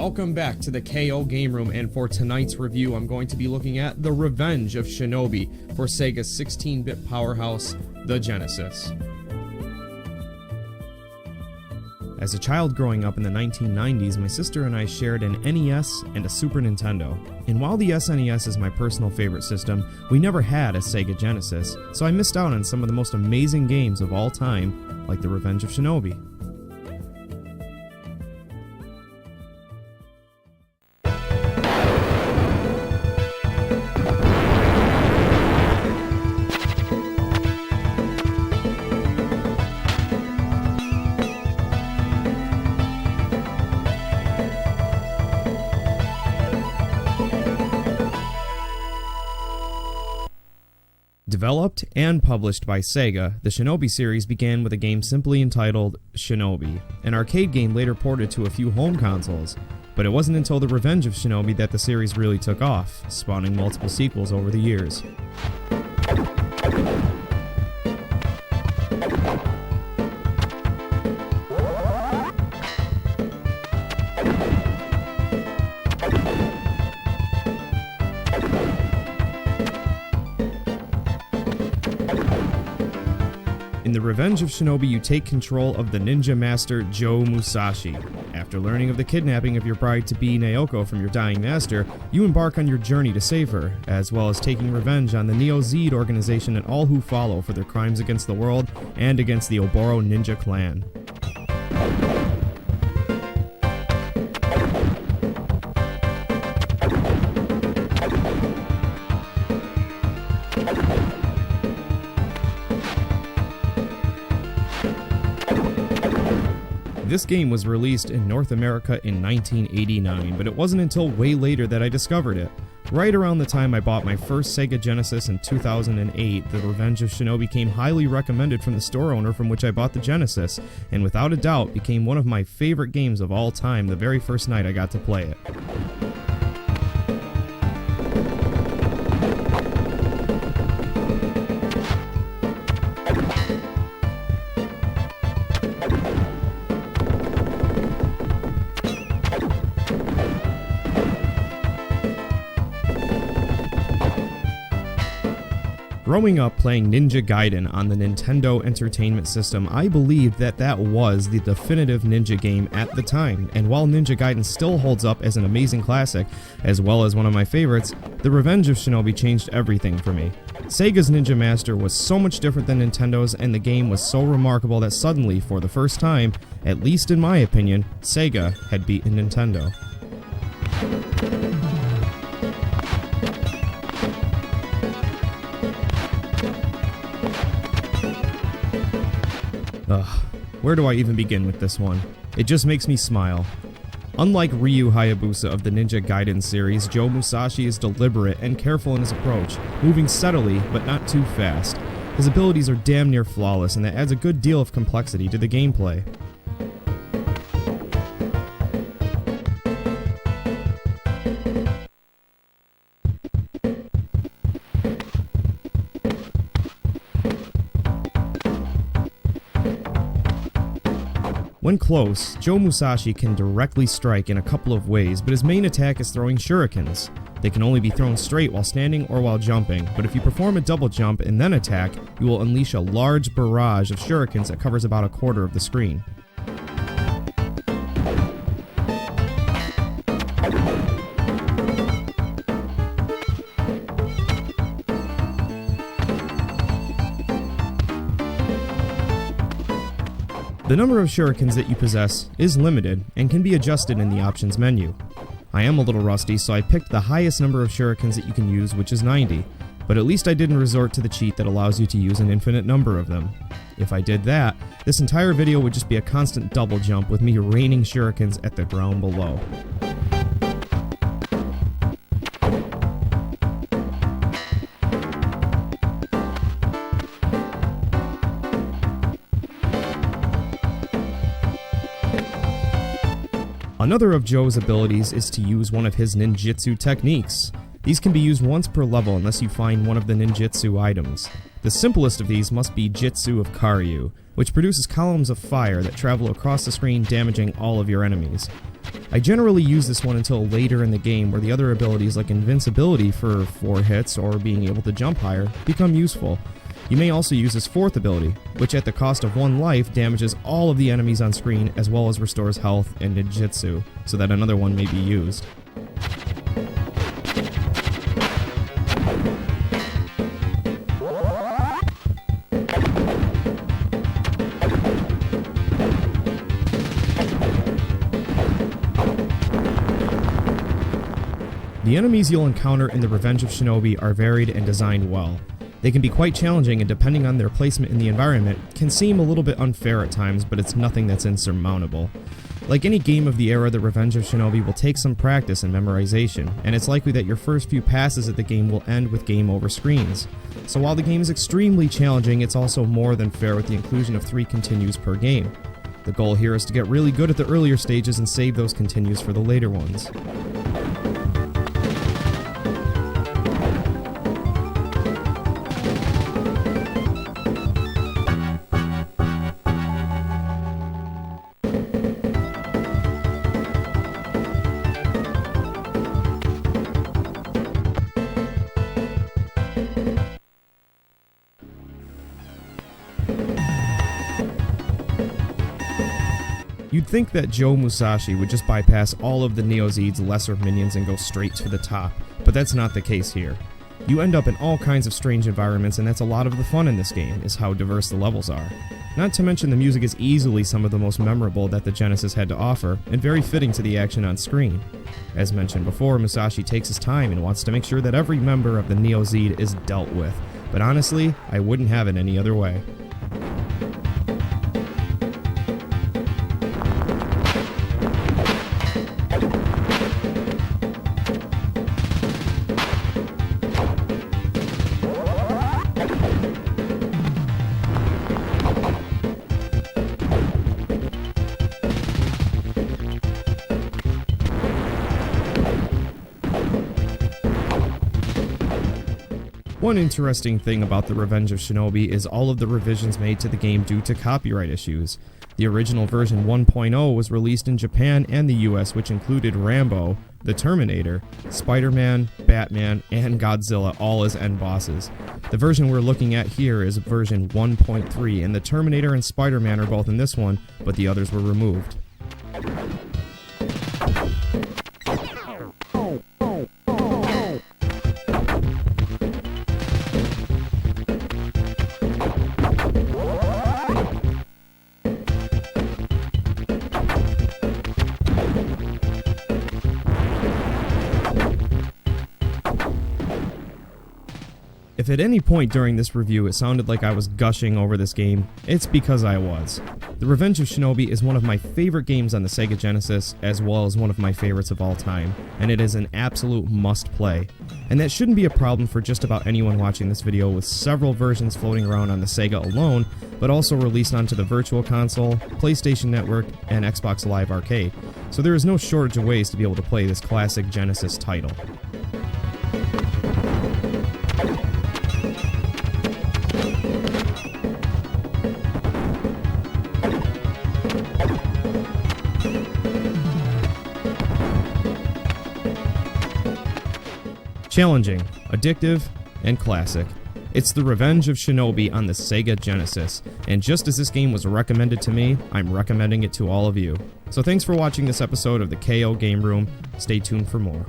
welcome back to the KO Game Room, and for tonight's review I'm going to be looking at The Revenge of Shinobi for Sega's 16-bit powerhouse, the Genesis. As a child growing up in the 1990s, my sister and I shared an NES and a Super Nintendo. And while the SNES is my personal favorite system, we never had a Sega Genesis, so I missed out on some of the most amazing games of all time, like The Revenge of Shinobi. Developed and published by Sega, the Shinobi series began with a game simply entitled Shinobi, an arcade game later ported to a few home consoles. But it wasn't until The Revenge of Shinobi that the series really took off, spawning multiple sequels over the years. In The Revenge of Shinobi, you take control of the ninja master Joe Musashi. After learning of the kidnapping of your bride-to-be Naoko from your dying master, you embark on your journey to save her, as well as taking revenge on the Neo-Zed organization and all who follow for their crimes against the world and against the Oboro Ninja clan. This game was released in North America in 1989, but it wasn't until way later that I discovered it. Right around the time I bought my first Sega Genesis in 2008, The Revenge of Shinobi came highly recommended from the store owner from which I bought the Genesis, and without a doubt became one of my favorite games of all time the very first night I got to play it. Growing up playing Ninja Gaiden on the Nintendo Entertainment System, I believed that that was the definitive ninja game at the time, and while Ninja Gaiden still holds up as an amazing classic, as well as one of my favorites, The Revenge of Shinobi changed everything for me. Sega's Ninja Master was so much different than Nintendo's, and the game was so remarkable that suddenly, for the first time, at least in my opinion, Sega had beaten Nintendo. Where do I even begin with this one? It just makes me smile. Unlike Ryu Hayabusa of the Ninja Gaiden series, Joe Musashi is deliberate and careful in his approach, moving steadily but not too fast. His abilities are damn near flawless, and that adds a good deal of complexity to the gameplay. When close, Joe Musashi can directly strike in a couple of ways, but his main attack is throwing shurikens. They can only be thrown straight while standing or while jumping, but if you perform a double jump and then attack, you will unleash a large barrage of shurikens that covers about a quarter of the screen. The number of shurikens that you possess is limited and can be adjusted in the options menu. I am a little rusty, so I picked the highest number of shurikens that you can use, which is 90, but at least I didn't resort to the cheat that allows you to use an infinite number of them. If I did that, this entire video would just be a constant double jump with me raining shurikens at the ground below. Another of Joe's abilities is to use one of his ninjutsu techniques. These can be used once per level unless you find one of the ninjutsu items. The simplest of these must be Jitsu of Karyu, which produces columns of fire that travel across the screen, damaging all of your enemies. I generally use this one until later in the game, where the other abilities like invincibility for 4 hits or being able to jump higher become useful. You may also use this 4th ability, which at the cost of 1 life damages all of the enemies on screen as well as restores health and ninjutsu, so that another one may be used. The enemies you'll encounter in the Revenge of Shinobi are varied and designed well. They can be quite challenging, and depending on their placement in the environment, can seem a little bit unfair at times, but it's nothing that's insurmountable. Like any game of the era, the Revenge of Shinobi will take some practice and memorization, and it's likely that your first few passes at the game will end with game over screens. So while the game is extremely challenging, it's also more than fair with the inclusion of 3 continues per game. The goal here is to get really good at the earlier stages and save those continues for the later ones. You'd think that Joe Musashi would just bypass all of the Neozeed's lesser minions and go straight to the top, but that's not the case here. You end up in all kinds of strange environments, and that's a lot of the fun in this game, is how diverse the levels are. Not to mention the music is easily some of the most memorable that the Genesis had to offer, and very fitting to the action on screen. As mentioned before, Musashi takes his time and wants to make sure that every member of the Neozeed is dealt with, but honestly, I wouldn't have it any other way. One interesting thing about the Revenge of Shinobi is all of the revisions made to the game due to copyright issues. The original version 1.0 was released in Japan and the US, which included Rambo, the Terminator, Spider-Man, Batman, and Godzilla all as end bosses. The version we're looking at here is version 1.3, and the Terminator and Spider-Man are both in this one, but the others were removed. If at any point during this review it sounded like I was gushing over this game, it's because I was. The Revenge of Shinobi is one of my favorite games on the Sega Genesis, as well as one of my favorites of all time, and it is an absolute must-play. And that shouldn't be a problem for just about anyone watching this video, with several versions floating around on the Sega alone, but also released onto the Virtual Console, PlayStation Network, and Xbox Live Arcade. So there is no shortage of ways to be able to play this classic Genesis title. Challenging, addictive, and classic. It's the Revenge of Shinobi on the Sega Genesis, and just as this game was recommended to me, I'm recommending it to all of you. So thanks for watching this episode of the KO Game Room. Stay tuned for more.